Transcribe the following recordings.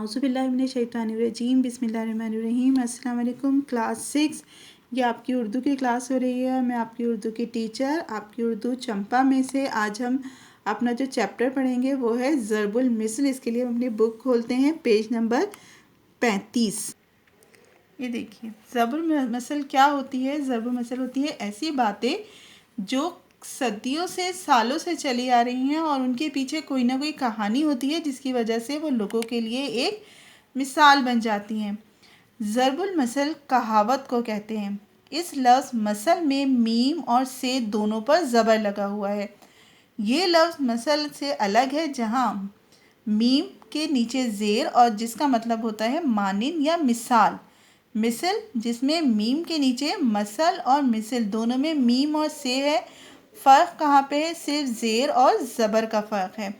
औज़ुबिल्लाहिमिनश्शैतानिर्रजीम बिस्मिल्लाहिर्रहमानिर्रहीम। अस्सलाम वालेकुम। क्लास 6 ये आपकी उर्दू की क्लास हो रही है। मैं आपकी उर्दू की टीचर, आपकी उर्दू चंपा में से आज हम अपना जो चैप्टर पढ़ेंगे वो है ज़रबुल मिसल। इसके लिए हम अपनी बुक खोलते हैं, पेज नंबर 35। ये देखिए, ज़रबुल मिसल क्या होती है? ज़रबुल मिसल होती है ऐसी बातें जो सदियों से, सालों से चली आ रही हैं और उनके पीछे कोई ना कोई कहानी होती है जिसकी वजह से वो लोगों के लिए एक मिसाल बन जाती हैं। ज़रबुल मसल कहावत को कहते हैं। इस लफ्ज़ मसल में मीम और से दोनों पर ज़बर लगा हुआ है। ये लफ्ज़ मसल से अलग है जहाँ मीम के नीचे ज़ेर और जिसका मतलब होता है मानिन या मिसाल। मिसल जिसमें मीम के नीचे मसल और मिसल दोनों में मीम और से है। फ़र्क कहाँ पे है? सिर्फ ज़ेर और ज़बर का फ़र्क है।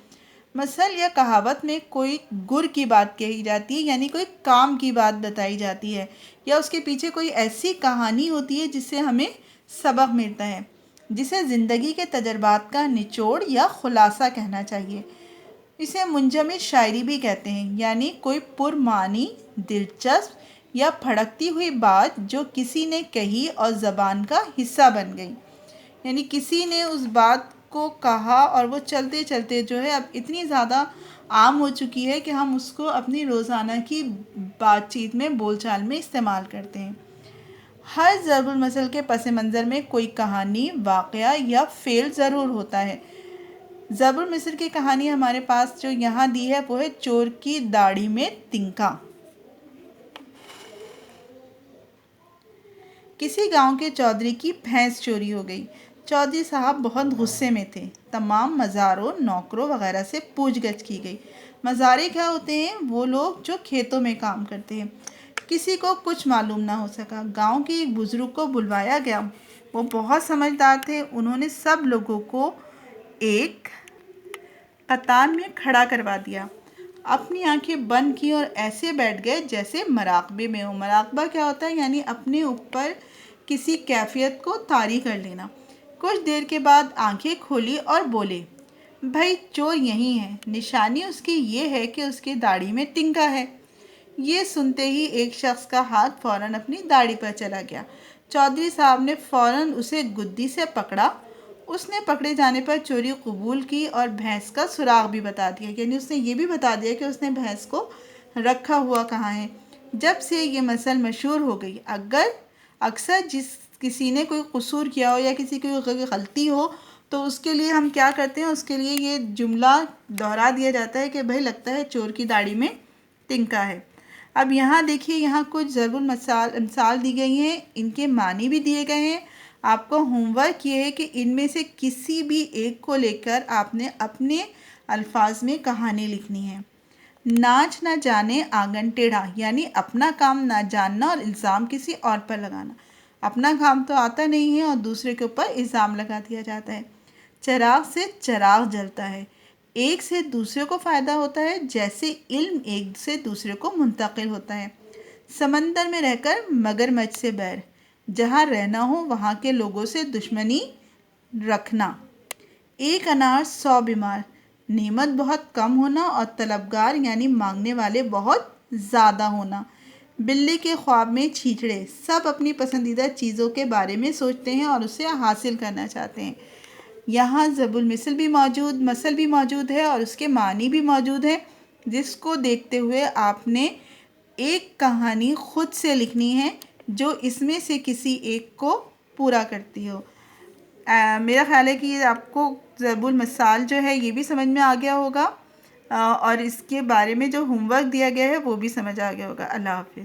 मसल या कहावत में कोई गुर की बात कही जाती है, यानी कोई काम की बात बताई जाती है या उसके पीछे कोई ऐसी कहानी होती है जिससे हमें सबक मिलता है, जिसे ज़िंदगी के तजर्बात का निचोड़ या खुलासा कहना चाहिए। इसे मुंजमद शायरी भी कहते हैं, यानी कोई पुरमानी, दिलचस्प या फड़कती हुई बात जो किसी ने कही और ज़बान का हिस्सा बन गई। यानी किसी ने उस बात को कहा और वो चलते चलते जो है अब इतनी ज़्यादा आम हो चुकी है कि हम उसको अपनी रोज़ाना की बातचीत में, बोलचाल में इस्तेमाल करते हैं। हर ज़रबुल मसल के पस मंज़र में कोई कहानी, वाक़या या फ़ेल ज़रूर होता है। ज़रबुल मसल की कहानी हमारे पास जो यहाँ दी है वो है चोर की दाढ़ी में तिनका। किसी गांव के चौधरी की भैंस चोरी हो गई। चौधरी साहब बहुत गुस्से में थे। तमाम मज़ारों, नौकरों वगैरह से पूछगछ की गई। मज़ारे क्या होते हैं? वो लोग जो खेतों में काम करते हैं। किसी को कुछ मालूम ना हो सका। गांव के एक बुज़ुर्ग को बुलवाया गया। वो बहुत समझदार थे। उन्होंने सब लोगों को एक कतार में खड़ा करवा दिया, अपनी आंखें बंद की और ऐसे बैठ गए जैसे मराकबे में हो। मराकबा क्या होता है? यानी अपने ऊपर किसी कैफियत को तारी कर लेना। कुछ देर के बाद आंखें खोली और बोले, भाई चोर यही है। निशानी उसकी ये है कि उसकी दाढ़ी में तिनका है। ये सुनते ही एक शख्स का हाथ फौरन अपनी दाढ़ी पर चला गया। चौधरी साहब ने फौरन उसे गुद्दी से पकड़ा। उसने पकड़े जाने पर चोरी कबूल की और भैंस का सुराग भी बता दिया, यानी उसने ये भी बता दिया कि उसने भैंस को रखा हुआ कहाँ है। जब से ये मसल मशहूर हो गई, अक्सर किसी ने कोई कसूर किया हो या किसी की कोई गलती हो तो उसके लिए हम क्या करते हैं, उसके लिए ये जुमला दोहरा दिया जाता है कि भाई लगता है चोर की दाढ़ी में तिनका है। अब यहाँ देखिए, यहाँ कुछ ज़रबुल मिसाल दी गई हैं, इनके मानी भी दिए गए हैं। आपको होमवर्क ये है कि इनमें से किसी भी एक को लेकर आपने अपने अल्फाज में कहानी लिखनी है। नाच ना जाने आंगन टेढ़ा, यानी अपना काम ना जानना और इल्ज़ाम किसी और पर लगाना। अपना काम तो आता नहीं है और दूसरे के ऊपर इल्ज़ाम लगा दिया जाता है। चिराग से चिराग जलता है, एक से दूसरे को फ़ायदा होता है, जैसे इल्म एक से दूसरे को मुंतकिल होता है। समंदर में रहकर मगरमच्छ से बैर, जहाँ रहना हो वहाँ के लोगों से दुश्मनी रखना। एक अनार 100 बीमार, नेमत बहुत कम होना और तलबगार यानी मांगने वाले बहुत ज़्यादा होना। बिल्ली के ख्वाब में छींचड़े, सब अपनी पसंदीदा चीज़ों के बारे में सोचते हैं और उसे हासिल करना चाहते हैं। यहाँ ज़रबुल मिसल भी मौजूद है और उसके मानी भी मौजूद है, जिसको देखते हुए आपने एक कहानी खुद से लिखनी है जो इसमें से किसी एक को पूरा करती हो। मेरा ख्याल है कि आपको ज़रबुल मिसाल जो है ये भी समझ में आ गया होगा और इसके बारे में जो होमवर्क दिया गया है वो भी समझ आ गया होगा। अल्लाह हाफ़िज़।